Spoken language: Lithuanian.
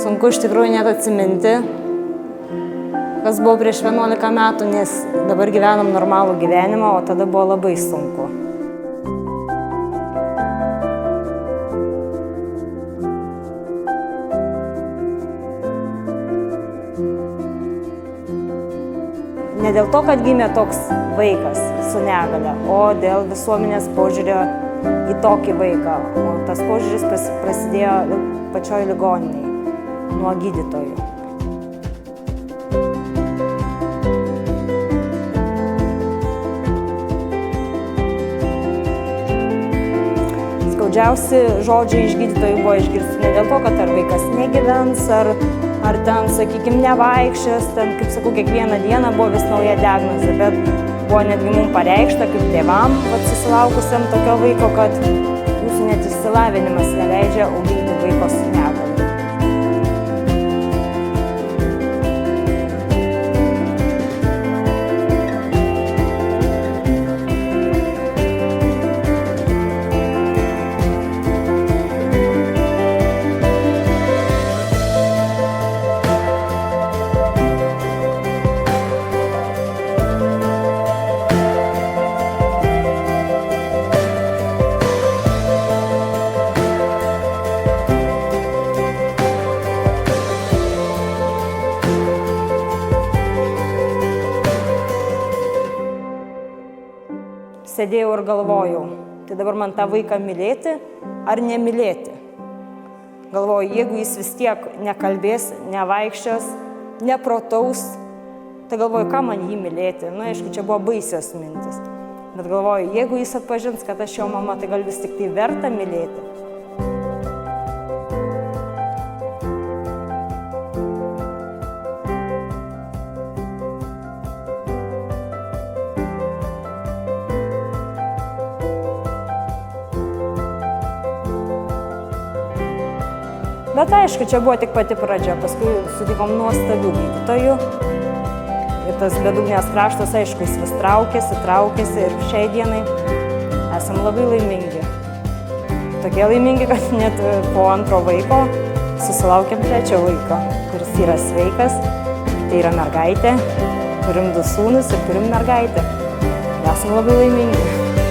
Sunku iš tikrųjų net atsiminti, kas buvo prieš 11 metų, nes dabar gyvenam normalų gyvenimą, o tada buvo labai sunku. Ne dėl to, kad gimė toks vaikas su negalia, o dėl visuomenės požiūrio į tokį vaiką. O tas požiūris prasidėjo pačioj ligoninėj, nuo gydytojų. Skaudžiausi žodžiai iš gydytojų buvo išgirsti ne dėl to, kad ar vaikas negyvens, ar ten, sakykime, nevaikščios, ten, kaip sakau, kiekvieną dieną buvo vis nauja diagnozė, bet buvo netgi mums pareikšta, kaip tėvam, susilaukusiam tokio vaiko, kad jūsų net išsilavinimas neleidžia auginti vaiko su negalia. Sėdėjau ir galvojau, tai dabar man tą vaiką mylėti ar nemylėti. Galvoju, jeigu jis vis tiek nekalbės, nevaikščios, neprotaus, tai galvoju, ką man jį mylėti. Na, aišku, čia buvo baisios mintis. Bet galvoju, jeigu jis atpažins, kad aš jo mama, tai gal vis tik tai verta mylėti. Bet aišku, čia buvo tik pati pradžia, paskui sutikom nuostabių gydytojų. Ir tas bedugnės kraštas, aišku, jis vis traukėsi ir šiai dienai esam labai laimingi. Tokie laimingi, kad net po antro vaiko susilaukėm trečio vaiko, kuris yra sveikas, tai yra mergaitė, turim 2 sūnus ir turim mergaitę. Esam labai laimingi.